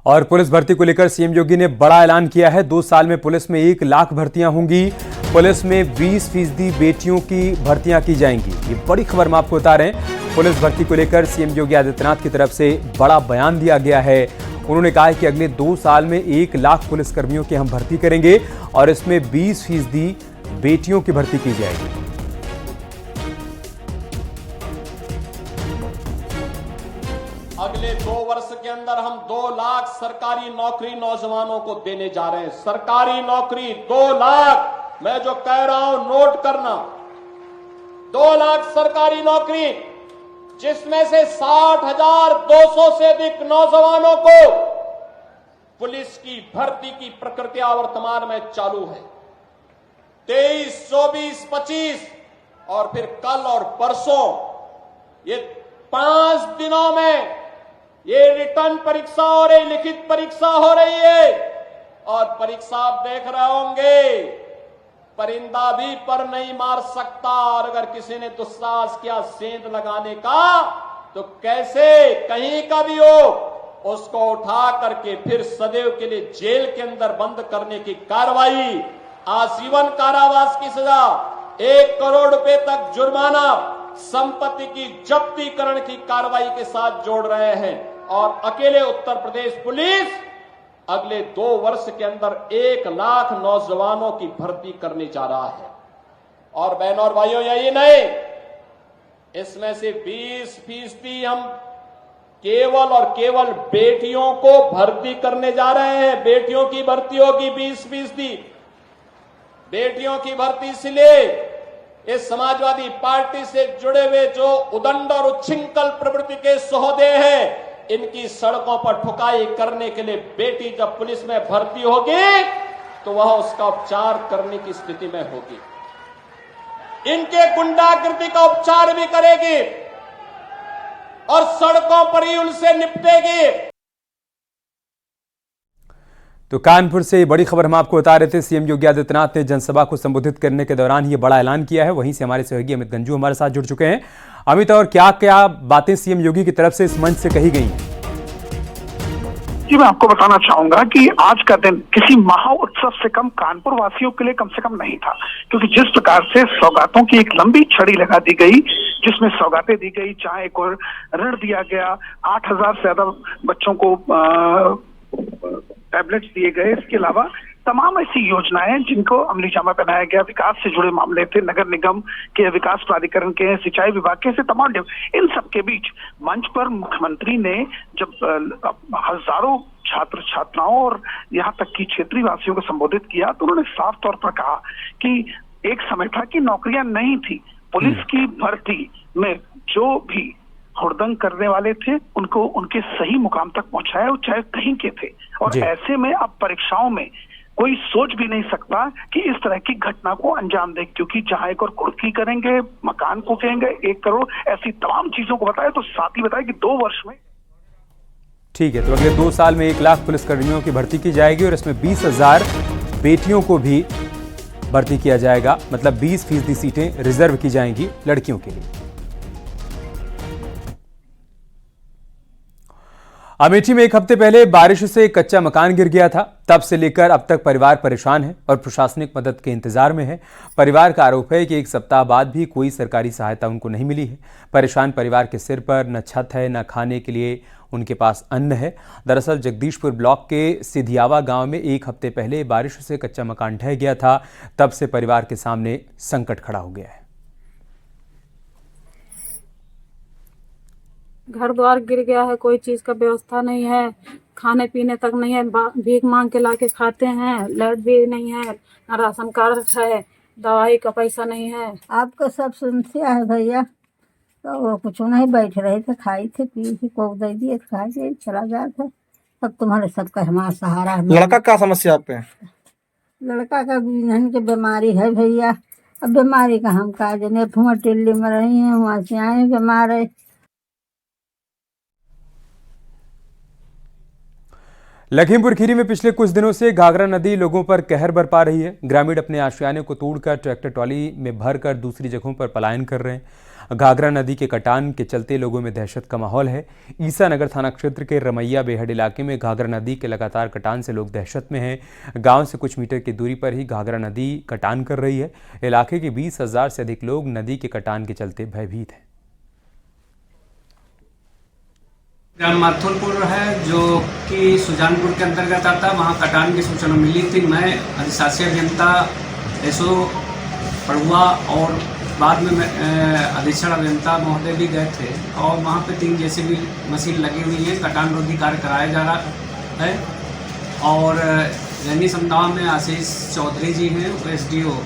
और पुलिस भर्ती को लेकर सीएम योगी ने बड़ा ऐलान किया है। 2 साल में पुलिस में 1 लाख भर्तियां होंगी। पुलिस में 20% बेटियों की भर्तियां की जाएंगी। ये बड़ी खबर हम आपको बता रहे हैं। पुलिस भर्ती को लेकर सीएम योगी आदित्यनाथ की तरफ से बड़ा बयान दिया गया है। उन्होंने कहा है कि अगले 2 साल में 1 लाख पुलिसकर्मियों की हम भर्ती करेंगे और इसमें 20% बेटियों की भर्ती की जाएगी। अगले 2 वर्ष के अंदर हम 2 लाख सरकारी नौकरी नौजवानों को देने जा रहे हैं। सरकारी नौकरी 2 लाख, मैं जो कह रहा हूं नोट करना, 2 लाख सरकारी नौकरी, जिसमें से 60,200 से अधिक नौजवानों को पुलिस की भर्ती की प्रक्रिया वर्तमान में चालू है। 23, 24, 25 और फिर कल और परसों, ये 5 दिनों में ये रिटर्न परीक्षा हो रही, लिखित परीक्षा हो रही है। और परीक्षा आप देख रहे होंगे, परिंदा भी पर नहीं मार सकता। और अगर किसी ने दुस्साहस किया सेंध लगाने का, तो कैसे कहीं का भी हो, उसको उठा करके फिर सदैव के लिए जेल के अंदर बंद करने की कार्रवाई, आजीवन कारावास की सजा, 1 करोड़ रुपए तक जुर्माना, संपत्ति की जब्तीकरण की कार्रवाई के साथ जोड़ रहे हैं। और अकेले उत्तर प्रदेश पुलिस अगले 2 वर्ष के अंदर 1 लाख नौजवानों की भर्ती करने जा रहा है। और बहनों और भाइयों, यही नहीं, इसमें से 20% हम केवल और केवल बेटियों को भर्ती करने जा रहे हैं। बेटियों की भर्ती होगी 20%। बेटियों की भर्ती इसलिए, इस समाजवादी पार्टी से जुड़े हुए जो उदंड और उच्छृंखल प्रवृत्ति के सहोदय हैं, इनकी सड़कों पर ठुकाई करने के लिए बेटी जब पुलिस में भर्ती होगी तो वह उसका उपचार करने की स्थिति में होगी। इनके गुंडागर्दी का उपचार भी करेगी और सड़कों पर ही उनसे निपटेगी। तो कानपुर से बड़ी खबर हम आपको बता रहे थे। सीएम योगी आदित्यनाथ ने जनसभा को संबोधित करने के दौरान ये बड़ा ऐलान किया है। वहीं से हमारे सहयोगी अमित गंजू हमारे साथ जुड़ चुके हैं। अमित, और क्या क्या बातें सीएम योगी की तरफ से इस मंच से कही गई हैं? जी, मैं आपको बताना चाहूंगा कि आज का दिन किसी महा उत्सव से कम कानपुर वासियों के लिए कम से कम नहीं था, क्योंकि जिस प्रकार से सौगातों की एक लंबी छड़ी लगा दी गई, जिसमें सौगातें दी गई, चाहे एक और ऋण दिया गया, 8,000 से ज्यादा बच्चों को टैबलेट्स दिए गए, इसके अलावा तमाम ऐसी योजनाएं जिनको अमलीजामा पहनाया गया, विकास से जुड़े मामले थे, नगर निगम के, विकास प्राधिकरण के, सिंचाई विभाग के, से तमाम, इन सब के बीच मंच पर मुख्यमंत्री ने जब हजारों छात्र छात्राओं और यहाँ तक कि क्षेत्रीय वासियों को संबोधित किया, तो उन्होंने साफ तौर पर कहा कि एक समय था कि नौकरियां नहीं थी। पुलिस की भर्ती में जो भी हुड़दंग करने वाले थे, उनको उनके सही मुकाम तक पहुंचाया, चाहे कहीं के थे। और ऐसे में अब परीक्षाओं में कोई सोच भी नहीं सकता कि इस तरह की घटना को अंजाम दे, क्योंकि जहां एक और कुर्की करेंगे, मकान को कहेंगे, 1 करोड़, ऐसी तमाम चीजों को बताया। तो साथ ही बताया कि 2 वर्ष में, ठीक है, तो अगले 2 साल में 1 लाख पुलिसकर्मियों की भर्ती की जाएगी और इसमें 20,000 बेटियों को भी भर्ती किया जाएगा। मतलब 20% सीटें रिजर्व की जाएंगी लड़कियों के लिए। अमेठी में 1 हफ्ते पहले बारिश से एक कच्चा मकान गिर गया था। तब से लेकर अब तक परिवार परेशान है और प्रशासनिक मदद के इंतजार में है। परिवार का आरोप है कि 1 सप्ताह बाद भी कोई सरकारी सहायता उनको नहीं मिली है। परेशान परिवार के सिर पर न छत है, न खाने के लिए उनके पास अन्न है। दरअसल जगदीशपुर ब्लॉक के सिधियावा गांव में 1 हफ्ते पहले बारिश से कच्चा मकान ढह गया था। तब से परिवार के सामने संकट खड़ा हो गया है। घर द्वार गिर गया है, कोई चीज का व्यवस्था नहीं है, खाने पीने तक नहीं है, भीख मांग के लाके खाते हैं, लाइट भी नहीं है, ना राशन कार्ड है, दवाई का पैसा नहीं है। आपको सब समस्या है भैया, तो वो कुछ नहीं, बैठ रहे थे, खाई थे, पी थी, कोक दे दिए, खाए थे, चला गया था। सब तुम्हारे सबका हमारा सहारा है। लड़का क्या समस्या आप पे? लड़का का भी की बीमारी है भैया। अब बीमारी का हम का जने, वहाँ टिल्ली में रही है, वहाँ से आए बीमार है। लखीमपुर खीरी में पिछले कुछ दिनों से घाघरा नदी लोगों पर कहर बरपा रही है। ग्रामीण अपने आशियाने को तोड़कर ट्रैक्टर ट्रॉली में भरकर दूसरी जगहों पर पलायन कर रहे हैं। घाघरा नदी के कटान के चलते लोगों में दहशत का माहौल है। ईसा नगर थाना क्षेत्र के रमैया बेहड़ इलाके में घाघरा नदी के लगातार कटान से लोग दहशत में हैं। गांव से कुछ मीटर की दूरी पर ही घाघरा नदी कटान कर रही है। इलाके के 20,000 से अधिक लोग नदी के कटान के चलते भयभीत हैं। ग्राम माथुरपुर है जो कि सुजानपुर के अंतर्गत आता, वहाँ कटान की सूचना मिली थी। मैं अधिशासी अभियंता एसओ पड़ुआ और बाद में अधीक्षण अभियंता महोदय भी गए थे और वहाँ पे 3 जेसीबी मशीन लगी हुई है। कटान रोधी कार्य कराया जा रहा है और रैनी समदावा में आशीष चौधरी जी हैं एसडीओ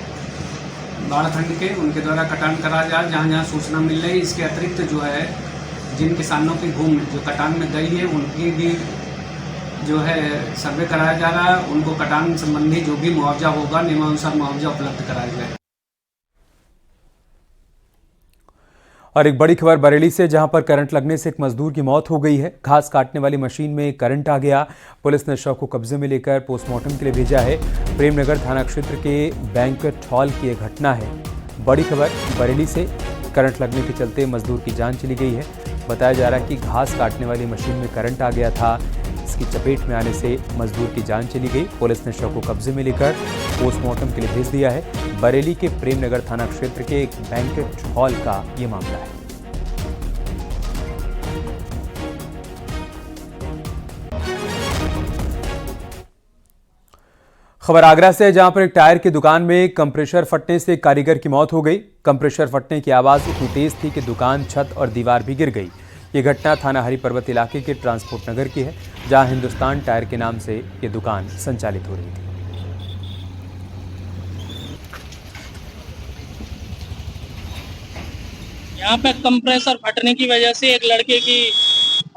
बाड़ाखंड के, उनके द्वारा कटान कराया जा रहा है जहाँ जहाँ सूचना मिल रही है। इसके अतिरिक्त जो है जिन किसानों की भूमि जो कटान में गई है उनकी भी जो है सर्वे कराया जा रहा है। उनको कटान संबंधी जो भी मुआवजा होगा नियमानुसार मुआवजा उपलब्ध कराया जाए। और एक बड़ी खबर बरेली से, जहां पर करंट लगने से एक मजदूर की मौत हो गई है। घास काटने वाली मशीन में करंट आ गया। पुलिस ने शव को कब्जे में लेकर पोस्टमार्टम के लिए भेजा है। प्रेमनगर थाना क्षेत्र के बैंक्वेट हॉल की यह घटना है। बड़ी खबर बरेली से, करंट लगने के चलते मजदूर की जान चली गई है। बताया जा रहा है कि घास काटने वाली मशीन में करंट आ गया था। इसकी चपेट में आने से मजदूर की जान चली गई। पुलिस ने शव को कब्जे में लेकर पोस्टमार्टम के लिए भेज दिया है। बरेली के प्रेमनगर थाना क्षेत्र के एक बैंक्वेट हॉल का ये मामला है। खबर आगरा से है, जहां पर एक टायर की दुकान में कंप्रेसर फटने से एक कारीगर की मौत हो गई। कंप्रेसर फटने की आवाज इतनी तेज थी कि दुकान, छत और दीवार भी गिर गई। ये घटना थाना हरी पर्वत इलाके के ट्रांसपोर्ट नगर की है, जहां हिंदुस्तान टायर के नाम से ये दुकान संचालित हो रही थी। यहाँ पे कंप्रेसर फटने की वजह से एक लड़के की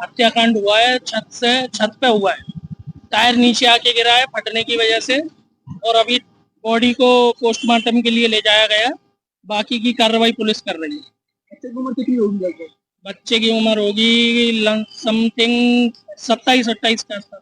हत्याकांड हुआ है। छत पे हुआ है, टायर नीचे आके गिरा है फटने की वजह से और अभी बॉडी को पोस्टमार्टम के लिए ले जाया गया। बाकी की कार्रवाई पुलिस कर रही है। बच्चे की उम्र कितनी होगी? बच्चे की उम्र होगी समथिंग 27-28 का।